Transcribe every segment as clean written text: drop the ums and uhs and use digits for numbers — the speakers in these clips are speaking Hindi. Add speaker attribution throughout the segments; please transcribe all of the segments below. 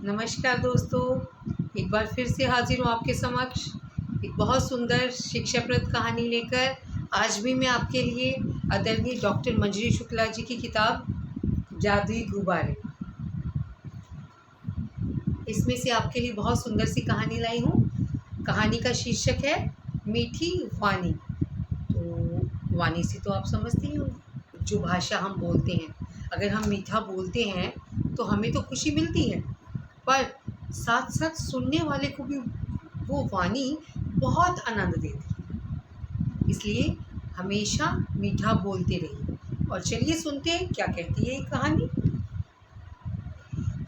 Speaker 1: नमस्कार दोस्तों, एक बार फिर से हाजिर हूँ आपके समक्ष एक बहुत सुंदर शिक्षाप्रद कहानी लेकर। आज भी मैं आपके लिए आदरणीय डॉक्टर मंजरी शुक्ला जी की किताब जादुई गुब्बारे, इसमें से आपके लिए बहुत सुंदर सी कहानी लाई हूँ। कहानी का शीर्षक है मीठी वाणी। तो वाणी से तो आप समझते ही होंगे, जो भाषा हम बोलते हैं। अगर हम मीठा बोलते हैं तो हमें तो खुशी मिलती है, पर साथ साथ सुनने वाले को भी वो वाणी बहुत आनंद देती है। इसलिए हमेशा मीठा बोलते रहिए। और चलिए सुनते हैं क्या कहती है ये कहानी।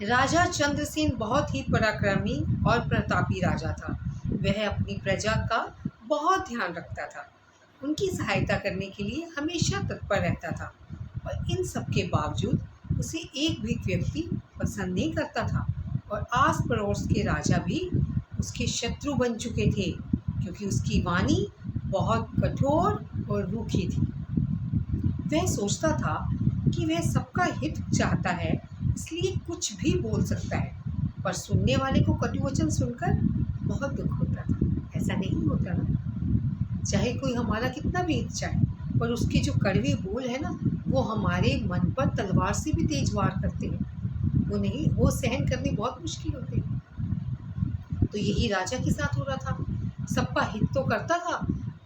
Speaker 1: राजा चंद्रसेन बहुत ही पराक्रमी और प्रतापी राजा था। वह अपनी प्रजा का बहुत ध्यान रखता था, उनकी सहायता करने के लिए हमेशा तत्पर रहता था। और इन सब के बावजूद उसे एक भी व्यक्ति पसंद नहीं करता था, और आस पड़ोस के राजा भी उसके शत्रु बन चुके थे, क्योंकि उसकी वाणी बहुत कठोर और रूखी थी। वह सोचता था कि वह सबका हित चाहता है, इसलिए कुछ भी बोल सकता है, पर सुनने वाले को कटु वचन सुनकर बहुत दुख होता था। ऐसा नहीं होता ना, चाहे कोई हमारा कितना भी हित चाहे, पर उसके जो कड़वे बोल है ना, वो हमारे मन पर तलवार से भी तेज वार करते हैं। वो सहन करने बहुत मुश्किल होते हैं। तो यही राजा के साथ हो रहा था। सबका हित तो करता था,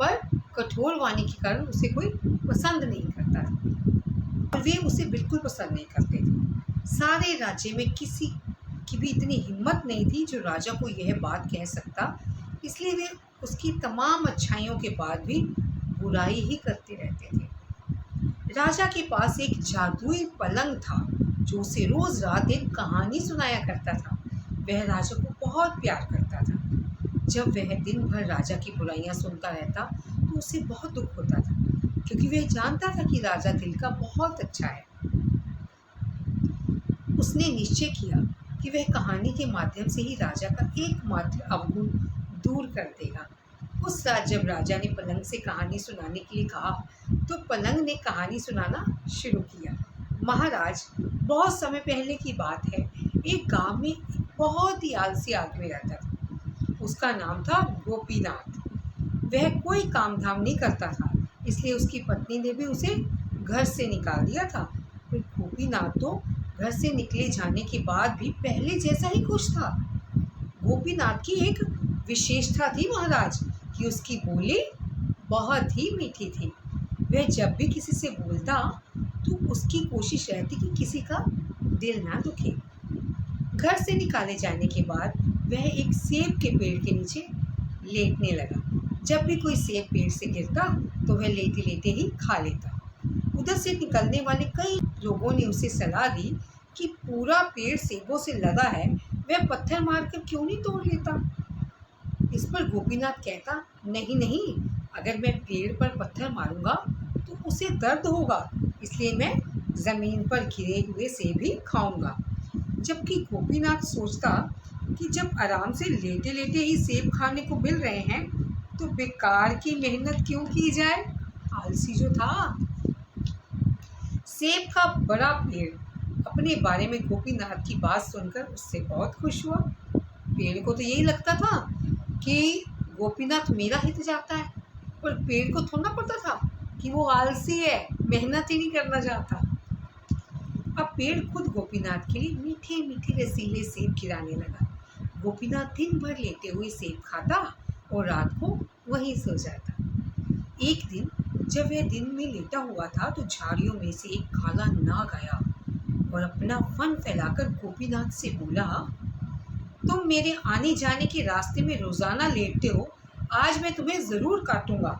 Speaker 1: पर कठोर वाणी के कारण उसे कोई पसंद नहीं करता था, और वे उसे बिल्कुल पसंद नहीं करते थे। सारे राज्य में किसी की भी इतनी हिम्मत नहीं थी जो राजा को यह बात कह सकता, इसलिए वे उसकी तमाम अच्छाइयों के बाद भी बुराई ही करते रहते थे। राजा के पास एक जादुई पलंग था, जो उसे रोज रात एक कहानी सुनाया करता था। वह राजा को बहुत प्यार करता था। जब वह दिन भर राजा की बुराइयां सुनता रहता तो उसे बहुत दुख होता था, क्योंकि वह जानता था कि राजा दिल का बहुत अच्छा है। उसने निश्चय किया कि वह कहानी के माध्यम से ही राजा का एकमात्र अवगुण दूर कर देगा। उस रात जब राजा ने पलंग से कहानी सुनाने के लिए कहा, तो पलंग ने कहानी सुनाना शुरू किया। महाराज, बहुत समय पहले की बात है। एक गांव में एक बहुत ही आलसी आदमी रहता था। उसका नाम था गोपीनाथ। वह कोई काम धाम नहीं करता था, इसलिए उसकी पत्नी ने भी उसे घर से निकाल दिया था। पर गोपीनाथ तो घर से निकले जाने के बाद भी पहले जैसा ही खुश था। गोपीनाथ की एक विशेषता थी महाराज, कि उसकी बोली बहुत ही मीठी थी। वह जब भी किसी से बोलता तो उसकी कोशिश रहती कि किसी का दिल ना दुखे। घर से निकाले जाने के बाद वह एक सेब के पेड़ के नीचे लेटने लगा। जब भी कोई सेब पेड़ से गिरता तो वह लेटे लेटे ही खा लेता। उधर से निकलने वाले कई लोगों ने उसे सलाह दी कि पूरा पेड़ सेबों से लदा है, वह पत्थर मारकर क्यों नहीं तोड़ लेता। इस पर गोपीनाथ कहता, नहीं नहीं, अगर मैं पेड़ पर पत्थर मारूंगा तो उसे दर्द होगा, इसलिए मैं जमीन पर गिरे हुए सेब ही खाऊंगा। जबकि गोपीनाथ सोचता कि जब आराम से लेटे लेटे ही सेब खाने को मिल रहे हैं तो बेकार की मेहनत क्यों की जाए। आलसी जो था। सेब का बड़ा पेड़ अपने बारे में गोपीनाथ की बात सुनकर उससे बहुत खुश हुआ। पेड़ को तो यही लगता था कि गोपीनाथ मेरा हित चाहता है, पर पेड़ को थोड़ा पता था कि वो आलसी है, मेहनत ही नहीं करना चाहता। अब पेड़ खुद गोपीनाथ के लिए मीठे मीठे रसीले सेब गिराने लगा। गोपीनाथ दिन भर लेटे हुए सेब खाता और रात को वहीं सो जाता। एक दिन जब वह दिन में लेटा हुआ था तो झाड़ियों में से एक काला नाग आया और अपना फन फैलाकर गोपीनाथ से बोला, तुम मेरे आने जाने के रास्ते में रोजाना लेटते हो, आज मैं तुम्हें जरूर काटूंगा।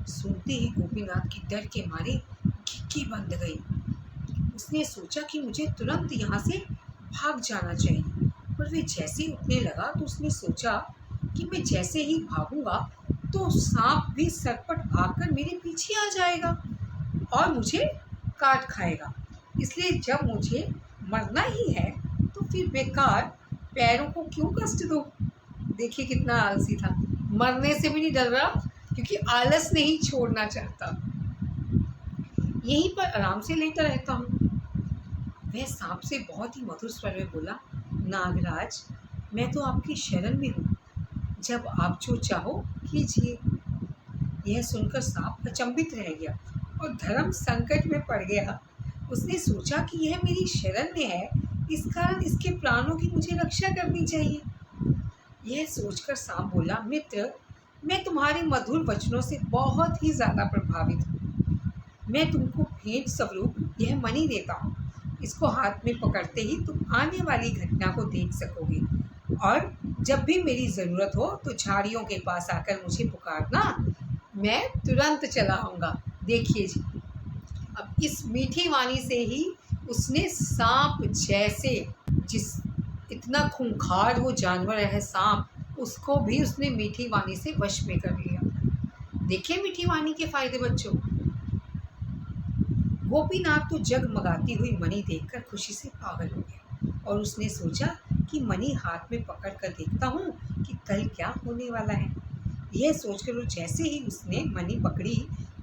Speaker 1: सुनते ही गोपीनाथ की डर के मारे खिड़की बंद गई। उसने सोचा कि मुझे तुरंत यहाँ से भाग जाना चाहिए, पर वे जैसे ही उठने लगा तो उसने सोचा कि मैं जैसे ही भागूंगा तो सांप भी सरपट भागकर मेरे पीछे आ जाएगा और मुझे काट खाएगा। इसलिए जब मुझे मरना ही है तो फिर बेकार पैरों को क्यों कष्ट दो। देखिए कितना आलसी था, मरने से भी नहीं डर रहा, क्योंकि आलस नहीं छोड़ना चाहता। यहीं पर आराम से लेटा रहता हूँ। वह सांप से बहुत ही मधुर स्वर में बोला, नागराज, मैं तो आपकी शरण में हूँ, जब आप जो चाहो कीजिए। यह सुनकर सांप अचंभित रह गया और धर्म संकट में पड़ गया। उसने सोचा कि यह मेरी शरण में है, इस कारण इसके प्राणों की मुझे रक्षा करनी चाहिए। यह सोचकर सांप बोला, मित्र, मैं तुम्हारे मधुर वचनों से बहुत ही ज्यादा प्रभावित हूँ। मैं तुमको भेंट स्वरूप यह मणि देता हूँ। इसको हाथ में पकड़ते ही तुम आने वाली घटना को देख सकोगे, और जब भी मेरी ज़रूरत हो तो झाड़ियों के पास आकर मुझे पुकारना, मैं तुरंत चला आऊँगा। देखिए जी, अब इस मीठी वाणी से ही उसने सांप जैसे, जिस इतना खूंखार वो जानवर है सांप, उसको भी उसने मीठी वाणी से वश में कर लिया। देखिए मीठी वाणी के फायदे बच्चों। गोपीनाथ तो जगमगाती हुई मणि देखकर खुशी से पागल हो गया और उसने सोचा कि मणि हाथ में पकड़ कर देखता हूँ कि कल क्या होने वाला है। यह सोचकर वो जैसे ही उसने मणि पकड़ी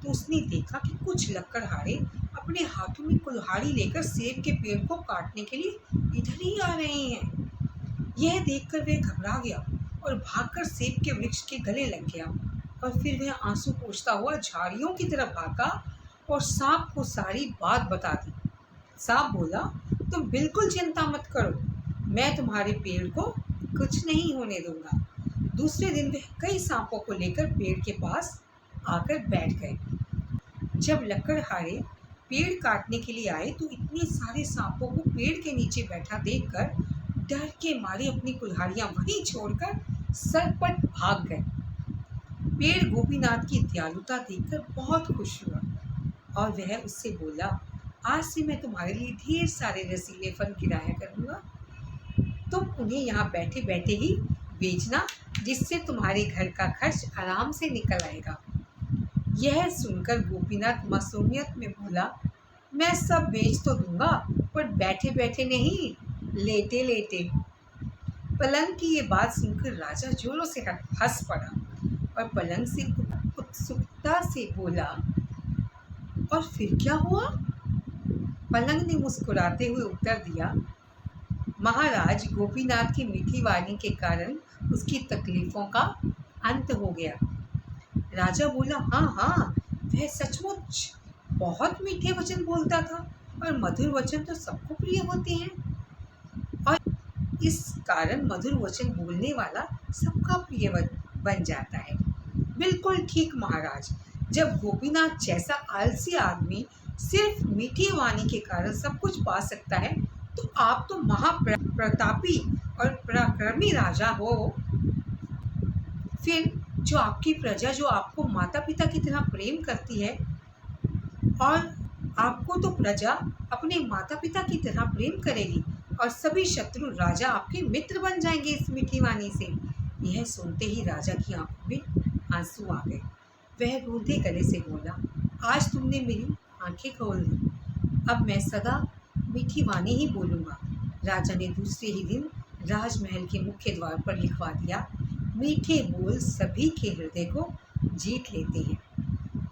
Speaker 1: तो उसने देखा कि कुछ लकड़हारे अपने हाथों में कुल्हाड़ी लेकर सेब के पेड़ को काटने के लिए इधर ही आ रहे हैं। यह देखकर वह घबरा गया और भागकर सेब के वृक्ष के गले लग गया, और फिर वह आंसू पोंछता हुआ झाड़ियों की तरफ भागा और सांप को सारी बात बता दी। सांप बोला, तुम बिल्कुल चिंता मत करो, मैं तुम्हारे पेड़ को कुछ नहीं होने दूंगा। दूसरे दिन वह कई सांपों को लेकर पेड़ के पास आकर बैठ गए। जब लकड़हारे पेड़ काटने के लिए आए तो इतने सारे सांपों को पेड़ के नीचे बैठा देखकर डर के मारे अपनी कुल्हाड़ियां वहीं छोड़कर सरपट भाग गए। पेड़ गोपीनाथ की दयालुता देखकर बहुत खुश हुआ और वह उससे बोला, आज से मैं तुम्हारे लिए ढेर सारे रसीले फल गिराया करूँगा। तुम उन्हें यहाँ बैठे बैठे ही बेचना, जिससे तुम्हारे घर का खर्च आराम से निकल आएगा। यह सुनकर गोपीनाथ मासूमियत में बोला, मैं सब बेच तो दूंगा, पर बैठे बैठे नहीं, लेटे लेटे। पलंग की ये बात सुनकर राजा जोरों से हंस पड़ा और पलंग से उत्सुकता से बोला, और फिर क्या हुआ? पलंग ने मुस्कुराते हुए उत्तर दिया, महाराज, गोपीनाथ की मीठी वाणी के कारण उसकी तकलीफों का अंत हो गया। राजा बोला, हाँ हाँ, वह सचमुच बहुत मीठे वचन बोलता था, और मधुर वचन तो सबको प्रिय होते हैं, और इस कारण मधुर वचन बोलने वाला सबका प्रिय बन जाता है। बिल्कुल ठीक महाराज, जब गोपीनाथ जैसा आलसी आदमी सिर्फ मीठी वाणी के कारण सब कुछ पा सकता है, तो आप तो महाप्रतापी और पराक्रमी राजा हो। फिर जो आपकी प्रजा, जो आपको माता पिता की तरह प्रेम करती है, और आपको तो प्रजा अपने माता पिता की तरह प्रेम करेगी, और सभी शत्रु राजा आपके मित्र बन जाएंगे इस मीठी वाणी से। यह सुनते ही राजा की आंखों में आंसू आ गए। वह रोते गले से बोला, आज तुमने मेरी आंखें खोल दी, अब मैं सदा मीठी वाणी ही बोलूँगा। राजा ने दूसरे ही दिन राजमहल के मुख्य द्वार पर लिखवा दिया, मीठे बोल सभी के हृदय को जीत लेते हैं।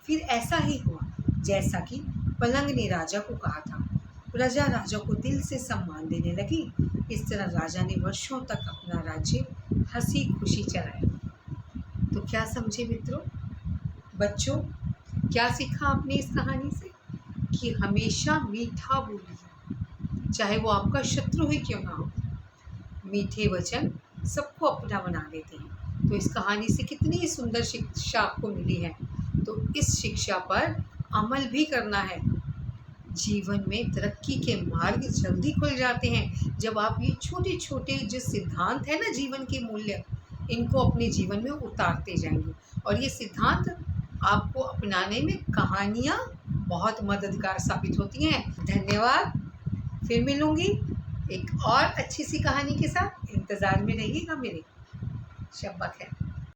Speaker 1: फिर ऐसा ही हुआ जैसा कि पलंग ने राजा को कहा था। प्रजा राजा को दिल से सम्मान देने लगी। इस तरह राजा ने वर्षों तक अपना राज्य हंसी खुशी चलाया। तो क्या समझे मित्रों? बच्चों, क्या सीखा आपने इस कहानी से? कि हमेशा मीठा बोलिए, चाहे वो आपका शत्रु ही क्यों ना हो। मीठे वचन सबको अपना बना देते हैं। तो इस कहानी से कितनी सुंदर शिक्षा आपको मिली है, तो इस शिक्षा पर अमल भी करना है। जीवन में तरक्की के मार्ग जल्दी खुल जाते हैं जब आप ये छोटे छोटे जो सिद्धांत है ना, जीवन के मूल्य, इनको अपने जीवन में उतारते जाएंगे, और ये सिद्धांत आपको अपनाने में कहानियाँ बहुत मददगार साबित होती हैं। धन्यवाद। फिर मिलूँगी एक और अच्छी सी कहानी के साथ। इंतज़ार में रहिएगा मेरे। शब्बा खैर।